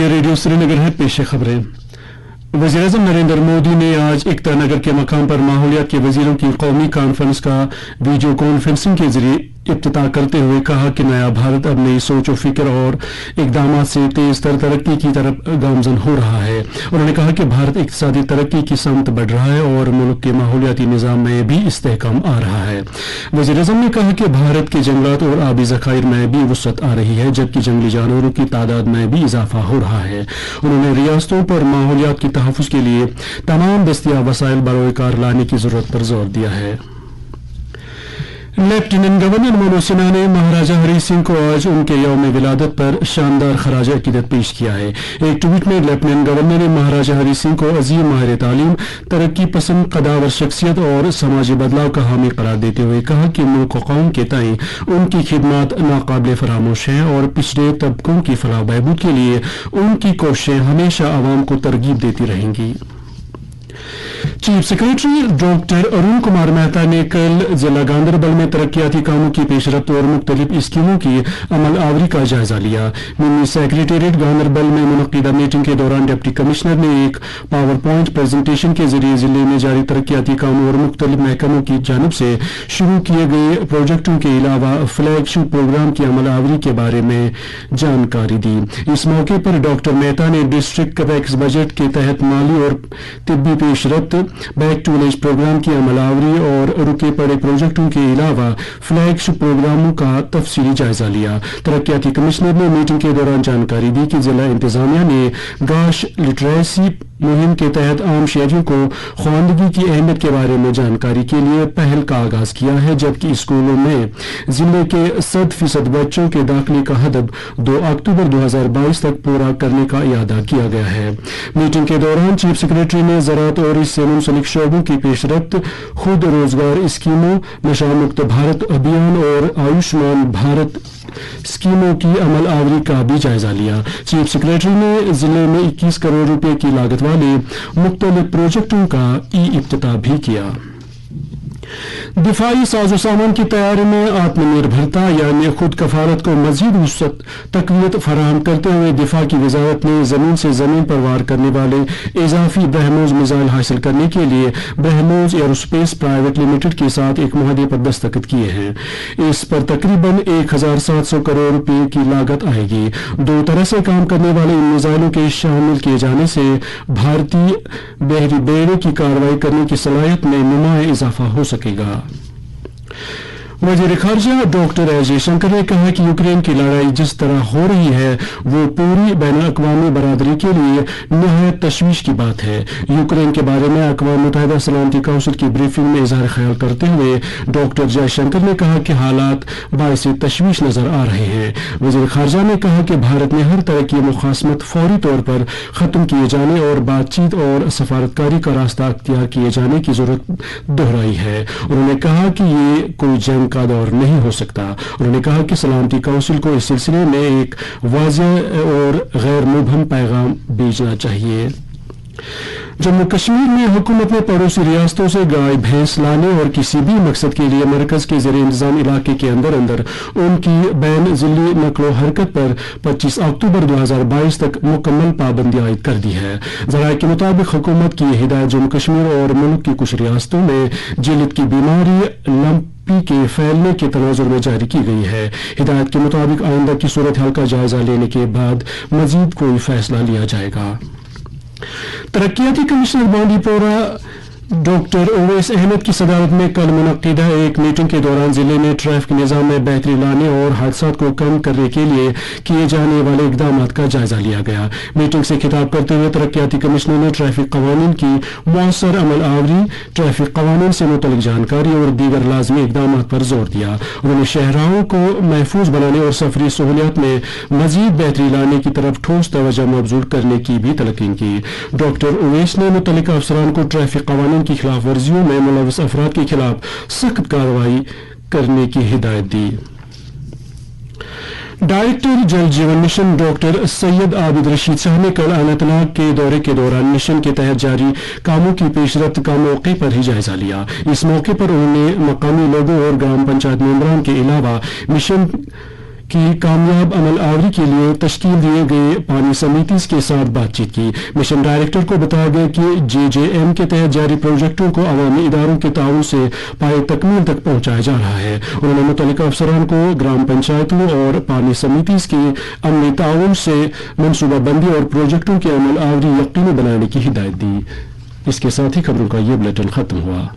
ये रेडियो श्रीनगर है। पेश खबरें। वज़ीर-ए-आज़म नरेंद्र मोदी ने आज एकता नगर के मकाम पर माहौलियात के वजीरों की कौमी कॉन्फ्रेंस का वीडियो कॉन्फ्रेंसिंग के जरिए इफ्तिताह करते हुए कहा कि नया भारत अब नई सोच और फिक्र और इकदामात से तेज तर तरक्की की तरफ गामजन हो रहा है। उन्होंने कहा कि भारत इक्तिसादी तरक्की की समत बढ़ रहा है और मुल्क के माहौलियाती निज़ाम में भी इस्तेहकाम आ रहा है। वज़ीर-ए-आज़म ने कहा कि भारत के जंगलात और आबी ज़खायर में भी वुसअत आ रही है, जबकि जंगली जानवरों की तादाद में भी इजाफा हो रहा है। उन्होंने रियासतों पर माहौलियात के तहफ़्फ़ुज़ के लिए तमाम दस्तियाब वसाइल बरोए कार लाने की जरूरत पर जोर दिया है। लेफ्टिनेंट गवर्नर मनोज सिन्हा ने महाराजा हरि सिंह को आज उनके यौम विलादत पर शानदार खराज अकीदत पेश किया है। एक ट्वीट में लेफ्टिनेंट गवर्नर ने महाराजा हरि सिंह को अजीम माहिर तालीम, तरक्की पसंद, कदावर शख्सियत और समाजी बदलाव का हामी करार देते हुए कहा कि मुल्क कौम के तय उनकी खिदमत नाकाबिल फरामोश हैं और पिछड़े तबकों की फलाह बहबूद के लिए उनकी कोशिशें हमेशा आवाम को तरगीब देती रहेंगी। Chief secretary doctor Arun Kumar Mehta ने कल जिला गांधरबल में तरक्याती कामों की पेशरफ्त और मुख्तलिफ स्कीमों की अमल आवरी का जायजा लिया। मिनी सेक्रेटेरिएट गांधरबल में मुनक्किदा मीटिंग के दौरान डिप्टी कमिश्नर ने एक पावर पॉइंट प्रेजेंटेशन के जरिए जिले में जारी तरक्याती कामों और मुख्तलिफ महकमों की जानिब से शुरू किए गए प्रोजेक्टों के अलावा फ्लैगशिप प्रोग्राम की अमल आवरी के बारे में जानकारी दी। इस मौके पर डॉक्टर मेहता ने डिस्ट्रिक्ट कैपेक्स बजट के तहत माली और तिब्बी पेशरफ्त, बैक टू विलेज प्रोग्राम की अमलावरी और रुके पड़े प्रोजेक्टों के अलावा फ्लैगशिप प्रोग्रामों का तफसीली जायजा लिया। तरक्याती कमिश्नर ने मीटिंग के दौरान जानकारी दी कि जिला इंतजामिया ने गाश लिटरेसी मुहिम के तहत आम शहरियों को ख्वानदगी की अहमियत के बारे में जानकारी के लिए पहल का आगाज किया है, जबकि स्कूलों में जिले के 100% बच्चों के दाखिले का हदफ 2 अक्टूबर 2022 तक पूरा करने का इरादा किया गया है। मीटिंग के दौरान चीफ सेक्रेटरी ने ज़राअत और इससे मुंसलिक शोबों की पेशरफ्त, खुद रोजगार स्कीमों, नशा मुक्त भारत अभियान और आयुष्मान भारत स्कीमों की अमल आवरी का भी जायजा लिया। चीफ सेक्रेटरी ने जिले में 21 करोड़ रुपए की लागत वाले मुख्तलिफ प्रोजेक्टों का इफ्तिताह भी किया। दिफाई साजो सामान की तैयारी में आत्मनिर्भरता यानी खुद कफालत को मजीद वसअत तकवीत फराहम करते हुए दिफा की वजारत ने जमीन से जमीन पर वार करने वाले इजाफी ब्रह्मोस मिसाइल हासिल करने के लिए ब्रह्मोस एरोस्पेस प्राइवेट लिमिटेड के साथ एक मुआहदे पर दस्तखत किए हैं। इस पर तकरीबन 1700 करोड़ रुपए की लागत आएगी। 2 तरह से काम करने वाले इन मिसाइलों के शामिल किए जाने से भारतीय बहरी बेड़े की कार्रवाई करने की सलाहियत में नुमाया इजाफा हो सकेगा। वज़ीर ख़ारिजा डॉक्टर एस जयशंकर ने कहा कि यूक्रेन की लड़ाई जिस तरह हो रही है वो पूरी बैनुल-अक़वामी बरादरी के लिए निहायत तशवीश की बात है। यूक्रेन के बारे में अक़वाम मुत्तहिदा सलामती काउंसिल की ब्रीफिंग में इज़हार ख्याल करते हुए डॉक्टर जयशंकर ने कहा कि हालात बाइस तशवीश नजर आ रहे हैं। वज़ीर ख़ारिजा ने कहा कि भारत ने हर तरह की मुखासमत फौरी तौर पर ख़त्म किए जाने और बातचीत और सफारतकारी का रास्ता अख्तियार किए जाने की जरूरत दोहराई है। उन्होंने कहा कि ये कोई जंग का दौर नहीं हो सकता। उन्होंने कहा कि सलामती काउंसिल को इस सिलसिले में एक वाज़ेह और गैर मुबहम पैगाम भेजना चाहिए। जम्मू कश्मीर में हुकूमत ने पड़ोसी रियासतों से गाय भैंस लाने और किसी भी मकसद के लिए मरकज के ज़ेरे इंतजाम इलाके के अंदर अंदर उनकी बैन जिली नकलो हरकत पर 25 अक्टूबर 2022 तक मुकम्मल पाबंदी आयद कर दी है। ज़राए के मुताबिक हुकूमत की हिदायत जम्मू कश्मीर और मुल्क की कुछ रियासतों में जिल्द की बीमारी लंपी के फैलने के तनाजुर में जारी की गई है। हिदायत के मुताबिक आइंदा की सूरत हाल का जायजा लेने के बाद मजीद कोई फैसला लिया जाएगा। तरक्याती कमिश्नर बांडीपोरा डॉक्टर ओवैस अहमद की सदारत में कल मुनक्किदा एक मीटिंग के दौरान जिले में ट्रैफिक निज़ाम में बेहतरी लाने और हादसात को कम करने के लिए किए जाने वाले इकदाम का जायजा लिया गया। मीटिंग से खिताब करते हुए तरक्याती कमिश्नर ने ट्रैफिक कवानीन की मौसर अमल आवरी, ट्रैफिक कवानीन से मुतल्लिक जानकारी और दीगर लाजमी इकदाम पर जोर दिया। उन्होंने शहराओं को महफूज बनाने और सफरी सहूलियात में मजीद बेहतरी लाने की तरफ ठोस तवज्जो मबजूल करने की भी तलकीन की। डॉक्टर ओवैस ने मुतल्लिक अफसरान को ट्रैफिक कवानीन की खिलाफ वर्जियों में मुलव्वस अफराद के खिलाफ सख्त कार्रवाई करने की हिदायत दी। डायरेक्टर जल जीवन मिशन डॉक्टर सैयद आबिद रशीद शाह ने कल अनंतनाग के दौरे के दौरान मिशन के तहत जारी कामों की पेशरफ्त का मौके पर ही जायजा लिया। इस मौके पर उन्होंने मकामी लोगों और ग्राम पंचायत मेंबरान के अलावा मिशन کی کامیاب عمل آوری کے لیے تشکیل دیے گئے پانی سمیتیز کے ساتھ بات چیت کی۔ مشن ڈائریکٹر کو بتایا گیا کہ JJM کے تحت جاری پروجیکٹوں کو عوامی اداروں کے تعاون سے پائے تکمیل تک پہنچایا جا رہا ہے۔ انہوں نے متعلقہ افسران کو گرام پنچایتوں اور پانی سمیتیز کے عملی تعاون سے منصوبہ بندی اور پروجیکٹوں کی عمل آوری یقینی بنانے کی ہدایت دی۔ اس کے ساتھ ہی خبروں کا یہ بلیٹن ختم ہوا۔